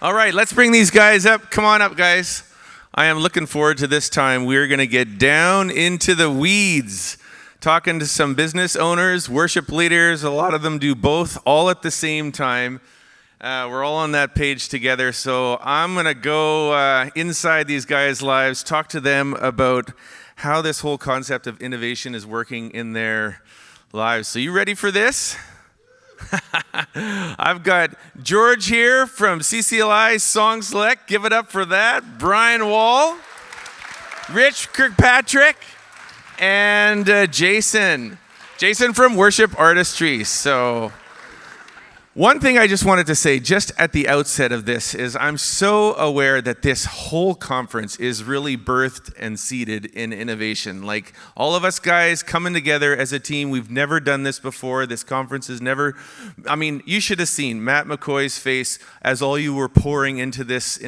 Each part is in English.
All right, let's bring these guys up. Come on up, guys. I am looking forward to this time. We're going to get down into the weeds, talking to some business owners, worship leaders. A lot of them do both, all at the same time. We're all on that page together. So I'm going to go inside these guys' lives, talk to them about how this whole concept of innovation is working in their lives. So you ready for this? I've got George here from CCLI Song Select. Give it up for that. Brian Wahl, Rich Kirkpatrick, and Jason. Jason from Worship Artistry. So one thing I just wanted to say just at the outset of this is I'm so aware that this whole conference is really birthed and seeded in innovation. Like all of us guys coming together as a team, we've never done this before. This conference has never, you should have seen Matt McCoy's face as all you were pouring into this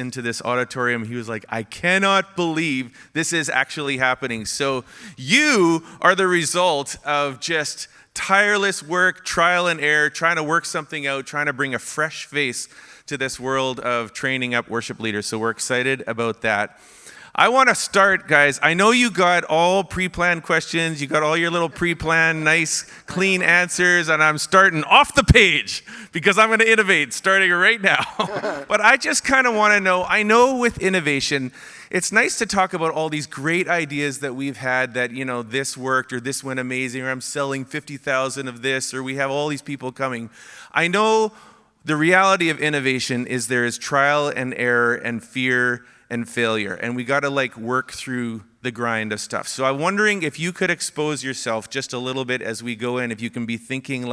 auditorium. He was like, I cannot believe this is actually happening. So you are the result of just tireless work, trial and error, trying to work something out, trying to bring a fresh face to this world of training up worship leaders. So we're excited about that. I want to start, guys. I know you got all pre-planned questions. You got all your little pre-planned, nice, clean answers, and I'm starting off the page because I'm going to innovate starting right now. But I just kind of want to know, I know with innovation, it's nice to talk about all these great ideas that we've had that, this worked or this went amazing or I'm selling 50,000 of this or we have all these people coming. I know the reality of innovation is there is trial and error and fear and failure, and we got to work through the grind of stuff. So I'm wondering if you could expose yourself just a little bit as we go in, if you can be thinking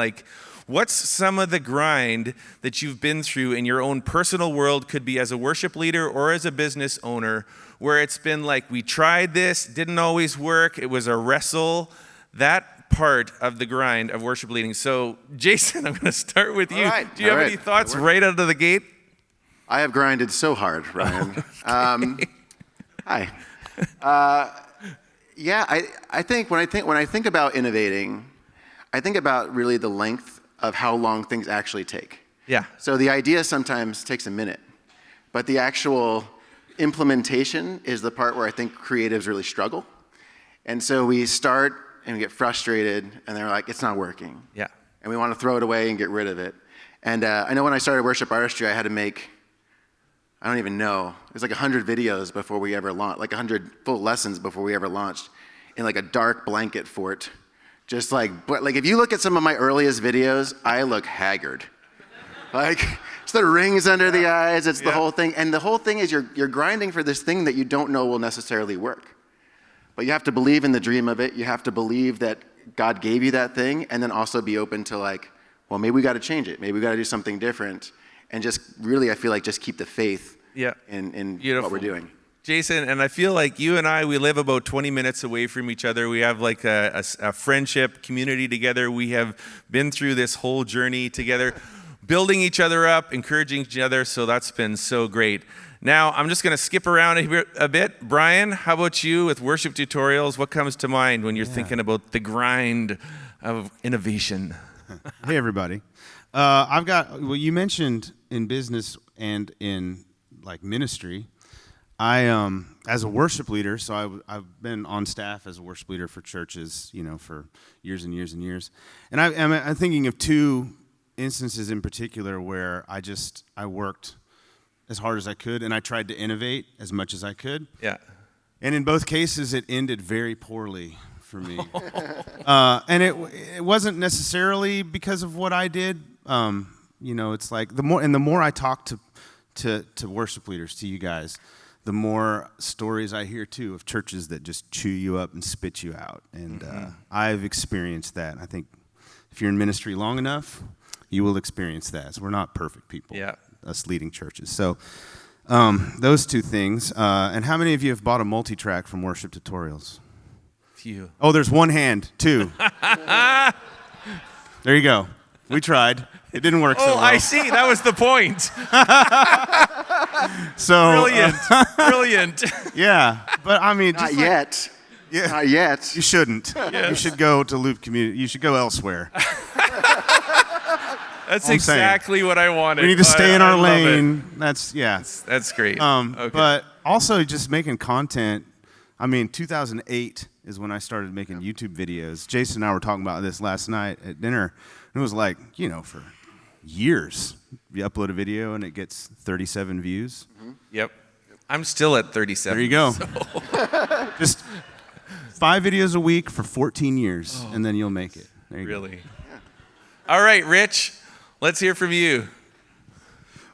what's some of the grind that you've been through in your own personal world, could be as a worship leader or as a business owner, where it's been we tried this, didn't always work, it was a wrestle, that part of the grind of worship leading. So Jason, I'm going to start with you. Right. Do you have any thoughts right out of the gate? I have grinded so hard, Ryan. Hi. I think when I think about innovating, I think about really the length of how long things actually take. Yeah. So the idea sometimes takes a minute, but the actual implementation is the part where I think creatives really struggle. And so we start and we get frustrated and they're like, it's not working. Yeah. And we want to throw it away and get rid of it. And I know when I started Worship Artistry, I had to make, I don't even know, it was 100 videos before we ever launched, 100 full lessons before we ever launched in a dark blanket fort. Just but if you look at some of my earliest videos, I look haggard. It's the rings under the eyes, it's the whole thing. And the whole thing is you're grinding for this thing that you don't know will necessarily work. But you have to believe in the dream of it. You have to believe that God gave you that thing, and then also be open to well, maybe we got to change it. Maybe we got to do something different. And just really, I feel just keep the faith in what we're doing. Jason, and I feel like you and I, we live about 20 minutes away from each other. We have a friendship community together. We have been through this whole journey together, building each other up, encouraging each other. So that's been so great. Now, I'm just going to skip around a bit. Brian, how about you with worship tutorials? What comes to mind when you're thinking about the grind of innovation? Hey, everybody. You mentioned in business and in ministry, I, as a worship leader, so I've been on staff as a worship leader for churches, for years and years and years. And I'm thinking of two instances in particular where I worked as hard as I could and I tried to innovate as much as I could. Yeah. And in both cases, it ended very poorly for me. And it wasn't necessarily because of what I did. It's the more I talk to worship leaders, to you guys, the more stories I hear too of churches that just chew you up and spit you out. And I've experienced that. I think if you're in ministry long enough, you will experience that. So we're not perfect people. Yeah. Us leading churches. So those two things. And how many of you have bought a multi-track from Worship Tutorials? Few. Oh, there's one hand, two. There you go. We tried. It didn't work so well. Oh, I see. That was the point. So Brilliant. Yeah. But not yet. Yeah. Not yet. You shouldn't. Yes. You should go to Loop Community. You should go elsewhere. That's All I'm saying. exactly what I wanted. We need to stay in our I love it. lane. That's great. Okay. But also just making content. I mean, 2008 is when I started making YouTube videos. Jason and I were talking about this last night at dinner. And it was like, for years, you upload a video and it gets 37 views. Yep. I'm still at 37. There you go. So. Just 5 videos a week for 14 years, and then you'll make it. There you Really? Yeah. All right, Rich, let's hear from you.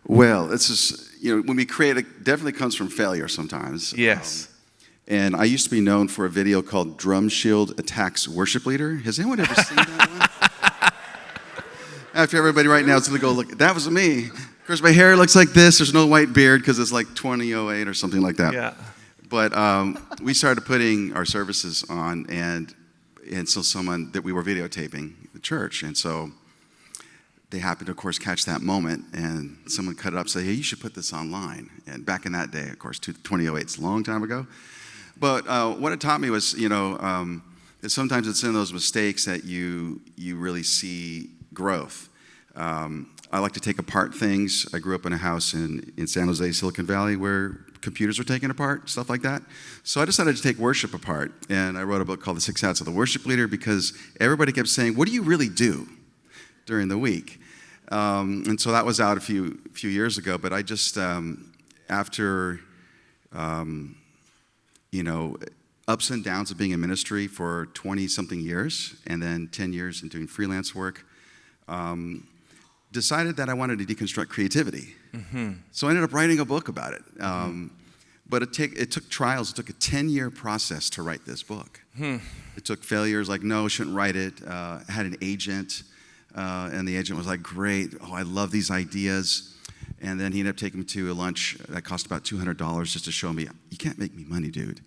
Well, it's just, when we create, it definitely comes from failure sometimes. Yes. And I used to be known for a video called Drum Shield Attacks Worship Leader. Has anyone ever seen that one? After everybody right now is going to go look, that was me. Of course, my hair looks like this. There's no white beard because it's like 2008 or something like that. Yeah. But we started putting our services on, and so someone that we were videotaping the church, and so they happened to, of course, catch that moment, and someone cut it up and said, hey, you should put this online. And back in that day, of course, 2008 is a long time ago. But what it taught me was, that sometimes it's in those mistakes that you really see growth. I like to take apart things. I grew up in a house in San Jose, Silicon Valley, where computers were taken apart, stuff like that. So I decided to take worship apart, and I wrote a book called The 6 Hats of the Worship Leader because everybody kept saying, what do you really do during the week? And so that was out a few years ago, but I just, after, ups and downs of being in ministry for 20-something years, and then 10 years in doing freelance work, decided that I wanted to deconstruct creativity. Mm-hmm. So I ended up writing a book about it. But it took trials. It took a 10-year process to write this book. It took failures like, no, I shouldn't write it. I had an agent, and the agent was like, great. Oh, I love these ideas. And then he ended up taking me to a lunch that cost about $200 just to show me, you can't make me money, dude.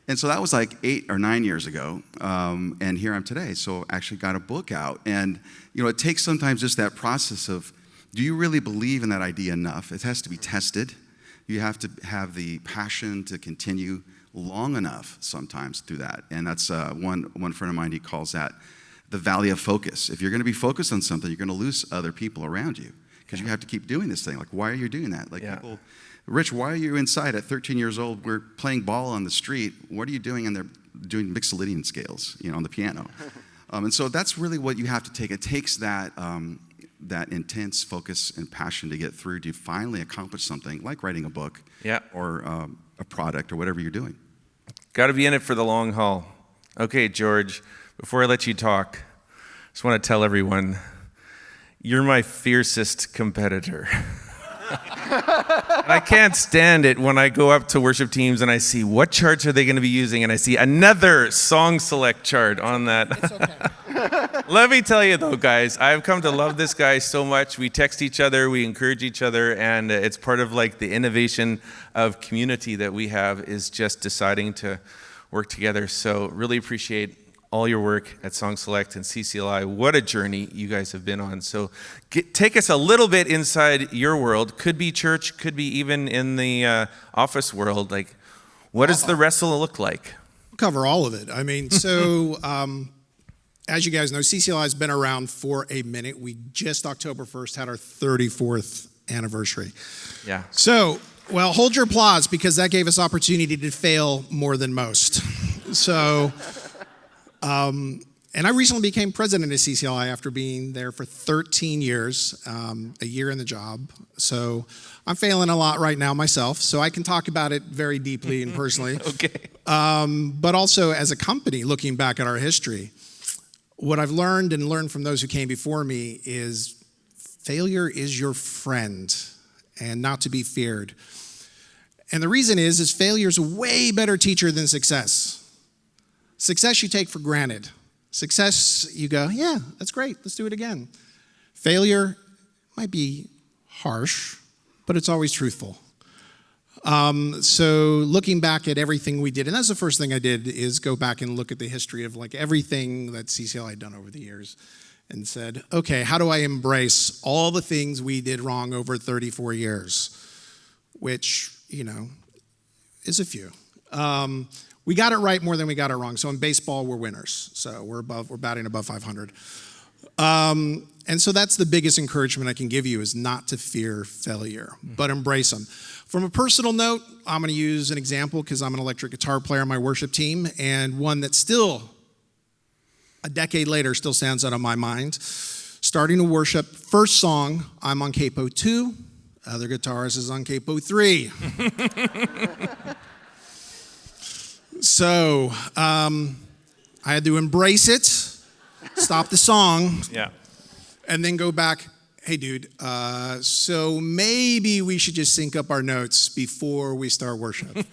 And so that was like 8 or 9 years ago, and here I'm today. So I actually got a book out. And, it takes sometimes just that process of, do you really believe in that idea enough? It has to be tested. You have to have the passion to continue long enough sometimes through that. And that's one friend of mine, he calls that the valley of focus. If you're going to be focused on something, you're going to lose other people around you because you have to keep doing this thing. Like, why are you doing that? Like, people... Rich, why are you inside at 13 years old? We're playing ball on the street. What are you doing? And they're doing Mixolydian scales, on the piano. And so that's really what you have to take. It takes that intense focus and passion to get through to finally accomplish something like writing a book or a product or whatever you're doing. Got to be in it for the long haul. Okay, George, before I let you talk, I just want to tell everyone, you're my fiercest competitor. And I can't stand it when I go up to worship teams and I see what charts are they going to be using, and I see another song select chart on that. It's okay. Let me tell you though, guys, I've come to love this guy so much. We text each other, we encourage each other, and it's part of like the innovation of community that we have is just deciding to work together. So really appreciate all your work at Song Select and CCLI. What a journey you guys have been on. So take us a little bit inside your world. Could be church, could be even in the office world. Like, what does the wrestle look like? We'll cover all of it. I mean, so as you guys know, CCLI has been around for a minute. We just October 1st had our 34th anniversary. Yeah. So, well, hold your applause because that gave us opportunity to fail more than most. So... and I recently became president of CCLI after being there for 13 years, a year in the job. So I'm failing a lot right now myself, so I can talk about it very deeply and personally. Okay. But also as a company, looking back at our history, what I've learned from those who came before me is failure is your friend and not to be feared. And the reason is failure is a way better teacher than success. Success you take for granted. Success, you go, yeah, that's great, let's do it again. Failure might be harsh, but it's always truthful. So looking back at everything we did, and that's the first thing I did, is go back and look at the history of like everything that CCLI had done over the years and said, okay, how do I embrace all the things we did wrong over 34 years? Which, is a few. We got it right more than we got it wrong. So in baseball, we're winners. So we're batting above 500. And so that's the biggest encouragement I can give you, is not to fear failure, but embrace them. From a personal note, I'm going to use an example because I'm an electric guitar player on my worship team, and one that still, a decade later, still stands out of my mind. Starting to worship, first song, I'm on capo 2, other guitarist is on capo 3. So I had to embrace it, stop the song, and then go back, hey dude, so maybe we should just sync up our notes before we start worship.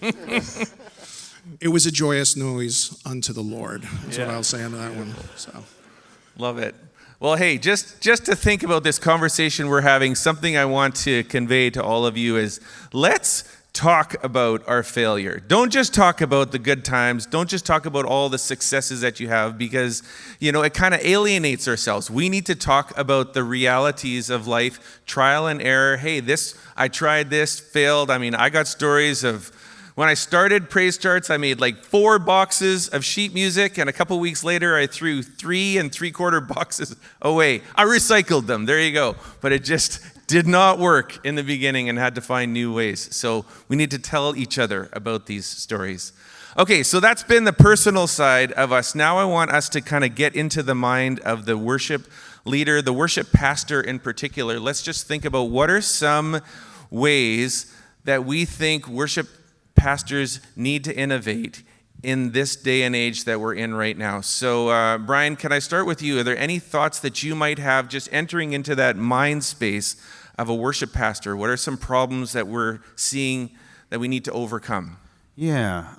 It was a joyous noise unto the Lord, is what I'll say on that one. So, love it. Well, hey, just to think about this conversation we're having, something I want to convey to all of you is, let's talk about our failure. Don't just talk about the good times. Don't just talk about all the successes that you have, because, it kind of alienates ourselves. We need to talk about the realities of life, trial and error. Hey, I tried this, failed. I mean, I got stories of when I started Praise Charts, I made like 4 boxes of sheet music, and a couple weeks later, I threw 3 3/4 boxes away. I recycled them. There you go. But it just did not work in the beginning and had to find new ways. So we need to tell each other about these stories. Okay, so that's been the personal side of us. Now I want us to kind of get into the mind of the worship leader, the worship pastor in particular. Let's just think about what are some ways that we think worship pastors need to innovate in this day and age that we're in right now. So, Brian, can I start with you? Are there any thoughts that you might have just entering into that mind space of a worship pastor? What are some problems that we're seeing that we need to overcome? Yeah.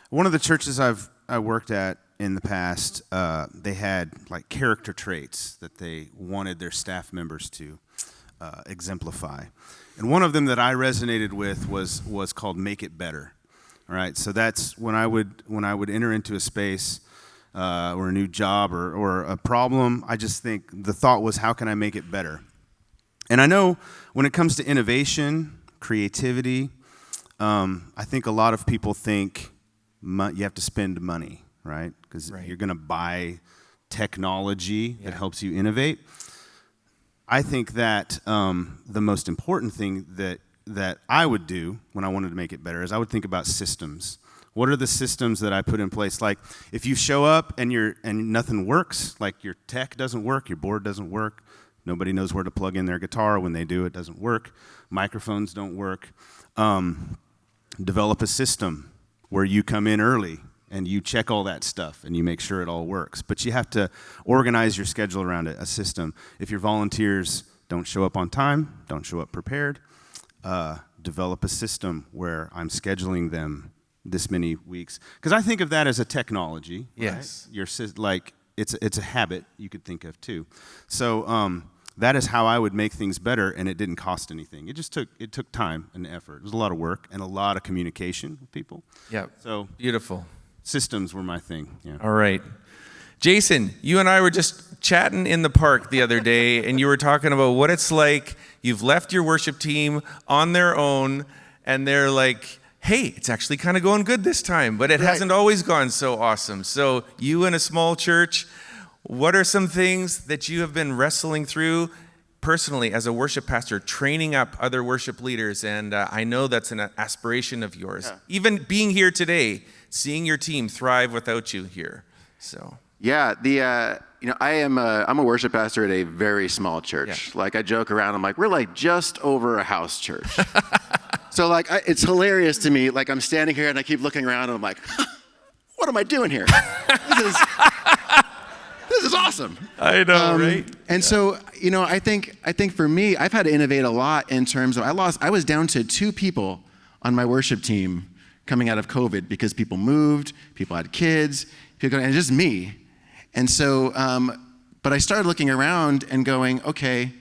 One of the churches I worked at in the past, they had like character traits that they wanted their staff members to exemplify. And one of them that I resonated with was called "Make It Better." All right, so that's when I would enter into a space or a new job or a problem. I just think the thought was, how can I make it better? And I know when it comes to innovation, creativity, I think a lot of people think you have to spend money, right? Because you're going to buy technology that helps you innovate. I think that the most important thing that I would do when I wanted to make it better is I would think about systems. What are the systems that I put in place? Like if you show up and nothing works, like your tech doesn't work, your board doesn't work, nobody knows where to plug in their guitar. When they do, it doesn't work. Microphones don't work. Develop a system where you come in early and you check all that stuff and you make sure it all works. But you have to organize your schedule around it, a system. If your volunteers don't show up on time, don't show up prepared, develop a system where I'm scheduling them this many weeks. Because I think of that as a technology. Yes. Right? It's a habit you could think of too. So that is how I would make things better, and it didn't cost anything. It took time and effort. It was a lot of work and a lot of communication with people. Yeah. So beautiful. Systems were my thing. Yeah. All right. Jason, you and I were just chatting in the park the other day, and you were talking about what it's like. You've left your worship team on their own, and they're like, hey, it's actually kind of going good this time, but it hasn't always gone so awesome. So you in a small church, what are some things that you have been wrestling through personally as a worship pastor, training up other worship leaders? And I know that's an aspiration of yours. Yeah. Even being here today, seeing your team thrive without you here. So yeah, I'm a worship pastor at a very small church. Yeah. Like I joke around, I'm like, we're like just over a house church. So like it's hilarious to me. Like I'm standing here and I keep looking around and I'm like, what am I doing here? This is awesome. I know, right? And so, I think for me, I've had to innovate a lot in terms of I was down to 2 people on my worship team coming out of COVID because people moved, people had kids, and just me. And so, but I started looking around and going, okay,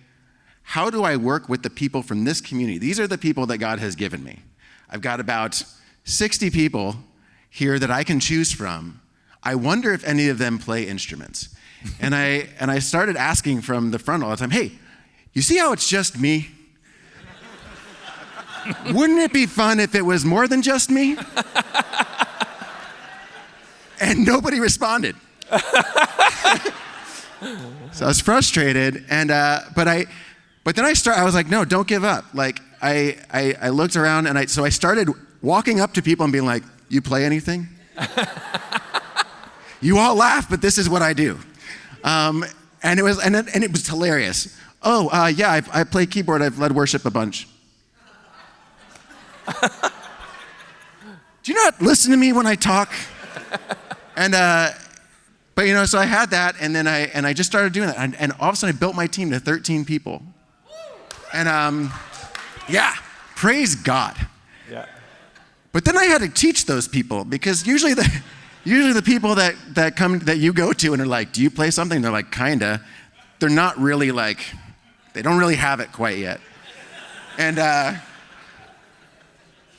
how do I work with the people from this community? These are the people that God has given me. I've got about 60 people here that I can choose from. I wonder if any of them play instruments. And I started asking from the front all the time, hey, you see how it's just me? Wouldn't it be fun if it was more than just me? And nobody responded. So I was frustrated, and but then I was like, no, don't give up. Like I looked around, and so I started walking up to people and being like, you play anything? You all laugh, but this is what I do. And it was hilarious. Oh, yeah, I play keyboard. I've led worship a bunch. Do you not listen to me when I talk? And but so I had that, and then I just started doing that, and all of a sudden I built my team to 13 people. And yeah, praise God. Yeah. But then I had to teach those people, because usually the people that come that you go to and are like, do you play something? They're like, kinda. They're not really like, they don't really have it quite yet. And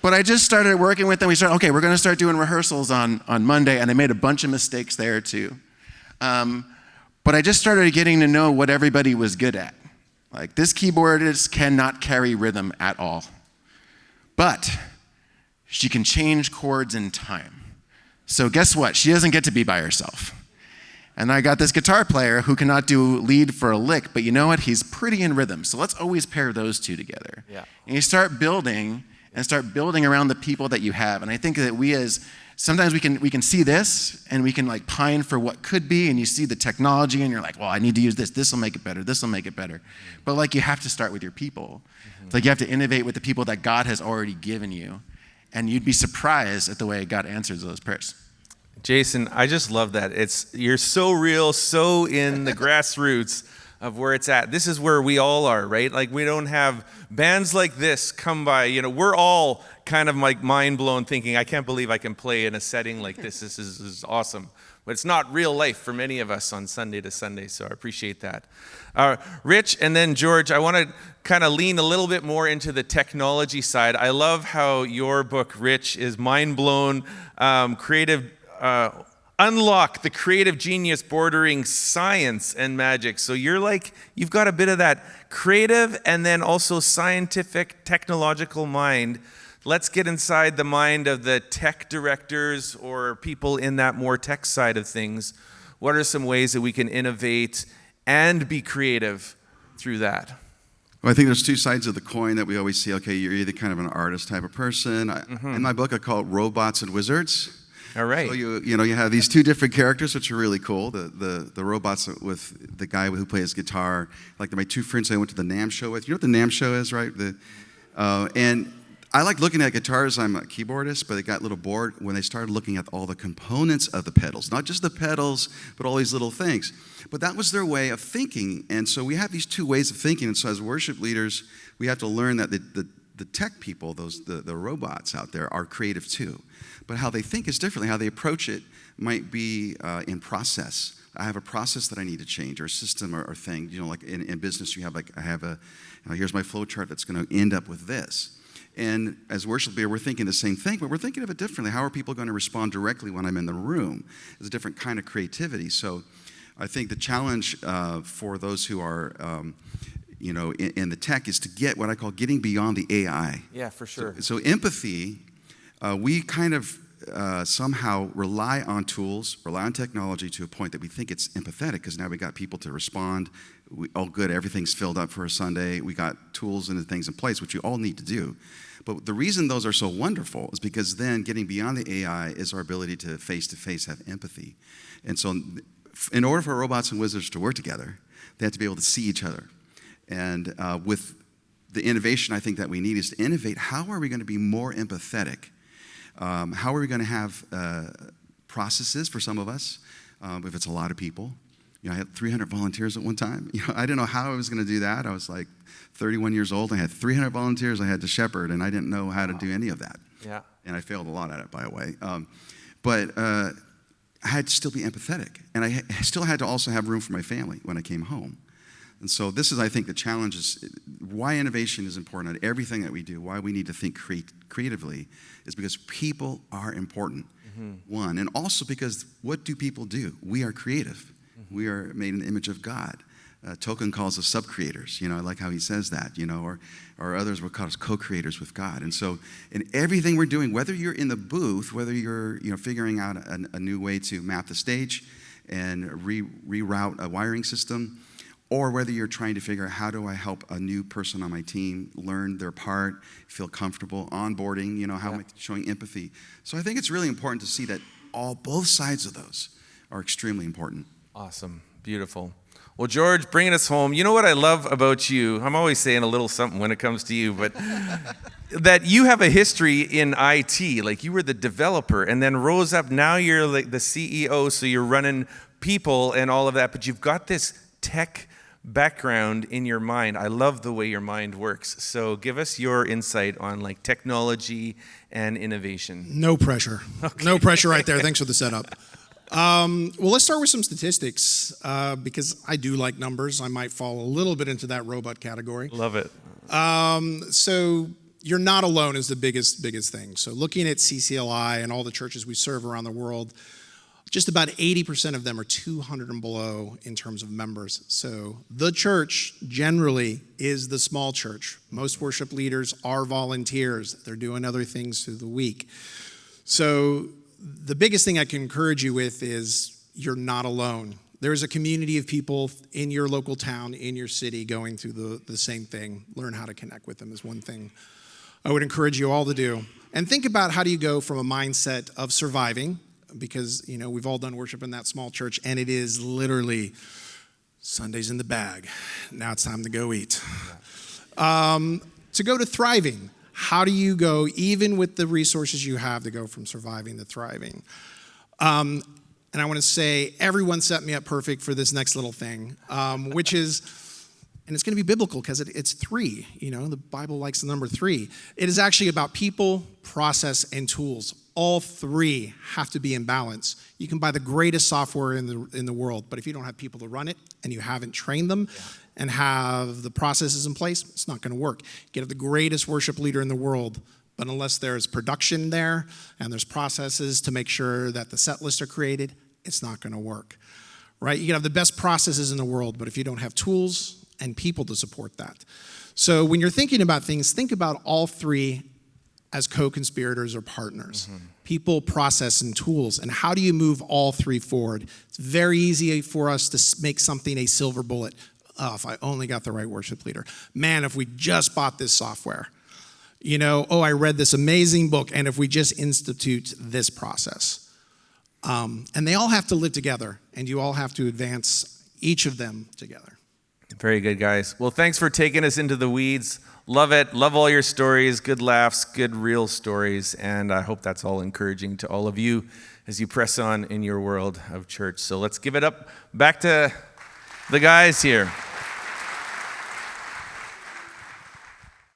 but I just started working with them. We started, okay, we're going to start doing rehearsals on Monday, and I made a bunch of mistakes there too. But I just started getting to know what everybody was good at. Like, this keyboardist cannot carry rhythm at all, but she can change chords in time. So guess what? She doesn't get to be by herself. And I got this guitar player who cannot do lead for a lick, but you know what? He's pretty in rhythm. So let's always pair those two together. Yeah. And you start building around the people that you have. And I think that sometimes we can see this, and we can like pine for what could be, and you see the technology, and you're like, well, I need to use this. This will make it better. This will make it better. But like, you have to start with your people. It's like you have to innovate with the people that God has already given you. And you'd be surprised at the way God answers those prayers. Jason, I just love that. You're so real, so in the grassroots of where it's at. This is where we all are, right? Like, we don't have bands like this come by. We're all kind of like mind blown, thinking, I can't believe I can play in a setting like this. This is awesome. But it's not real life for many of us on Sunday to Sunday, so I appreciate that. Rich, and then George, I want to kind of lean a little bit more into the technology side. I love how your book, Rich, is mind blown, creative. Unlock the creative genius bordering science and magic. So you've got a bit of that creative and then also scientific, technological mind. Let's get inside the mind of the tech directors or people in that more tech side of things. What are some ways that we can innovate and be creative through that? Well, I think there's two sides of the coin that we always see. Okay, you're either kind of an artist type of person. In my book, I call it Robots and Wizards. All right. So you have these two different characters, which are really cool. The robots with the guy who plays guitar. Like my two friends I went to the NAMM show with. You know what the NAMM show is, right? And I like looking at guitars. I'm a keyboardist, but it got a little bored when they started looking at all the components of the pedals. Not just the pedals, but all these little things. But that was their way of thinking. And so we have these two ways of thinking. And so as worship leaders, we have to learn that the tech people, the robots out there, are creative too. But how they think is differently. How they approach it might be in process. I have a process that I need to change, or a system or thing. Like in business, you have here's my flow chart that's going to end up with this. And as worship leader, we're thinking the same thing, but we're thinking of it differently. How are people going to respond directly when I'm in the room? It's a different kind of creativity. So I think the challenge for those who are in the tech is to get what I call getting beyond the AI. Yeah, for sure. So empathy, we kind of somehow rely on tools, rely on technology to a point that we think it's empathetic, because now we got people to respond. Good, everything's filled up for a Sunday. We got tools and things in place, which you all need to do. But the reason those are so wonderful is because then getting beyond the AI is our ability to face-to-face have empathy. And so in order for robots and wizards to work together, they have to be able to see each other. And with the innovation I think that we need is to innovate. How are we going to be more empathetic? How are we going to have processes for some of us, if it's a lot of people? I had 300 volunteers at one time. I didn't know how I was going to do that. I was like 31 years old. I had 300 volunteers I had to shepherd, and I didn't know how to do any of that. Yeah. And I failed a lot at it, by the way. But I had to still be empathetic, and I still had to also have room for my family when I came home. And so this is, I think, the challenge is why innovation is important at everything that we do, why we need to think creatively, is because people are important, one. And also because what do people do? We are creative. We are made in the image of God. Tolkien calls us sub-creators. I like how he says that, or others will call us co-creators with God. And so in everything we're doing, whether you're in the booth, whether you're figuring out a new way to map the stage, and reroute a wiring system, or whether you're trying to figure out how do I help a new person on my team learn their part, feel comfortable, onboarding, how am I showing empathy. So I think it's really important to see that both sides of those are extremely important. Awesome. Beautiful. Well, George, bringing us home. You know what I love about you? I'm always saying a little something when it comes to you, but that you have a history in IT. Like, you were the developer and then rose up. Now you're like the CEO, so you're running people and all of that, but you've got this tech background in your mind. I love the way your mind works. So give us your insight on like technology and innovation. No pressure. Okay. No pressure right there. Thanks for the setup. Well, let's start with some statistics because I do like numbers. I might fall a little bit into that robot category. Love it. So you're not alone is the biggest thing. So looking at CCLI and all the churches we serve around the world, just about 80% of them are 200 and below in terms of members. So the church generally is the small church. Most worship leaders are volunteers. They're doing other things through the week. So the biggest thing I can encourage you with is you're not alone. There's a community of people in your local town, in your city, going through the same thing. Learn how to connect with them is one thing I would encourage you all to do. And think about how do you go from a mindset of surviving, because we've all done worship in that small church, and it is literally Sunday's in the bag. Now it's time to go eat. To go to thriving. How do you go, even with the resources you have, to go from surviving to thriving? And I want to say, everyone set me up perfect for this next little thing, which is, and it's going to be biblical because it's 3. The Bible likes the number 3. It is actually about people, process, and tools. All 3 have to be in balance. You can buy the greatest software in the world, but if you don't have people to run it and you haven't trained them and have the processes in place, it's not going to work. You can have the greatest worship leader in the world, but unless there's production there and there's processes to make sure that the set lists are created, it's not going to work, right? You can have the best processes in the world, but if you don't have tools and people to support that. So when you're thinking about things, think about all 3 as co-conspirators or partners. Mm-hmm. People, process, and tools. And how do you move all 3 forward? It's very easy for us to make something a silver bullet. Oh, if I only got the right worship leader. Man, if we just bought this software. I read this amazing book, and if we just institute this process. And they all have to live together, and you all have to advance each of them together. Very good, guys. Well, thanks for taking us into the weeds. Love it. Love all your stories. Good laughs, good real stories. And I hope that's all encouraging to all of you as you press on in your world of church. So let's give it up back to the guys here.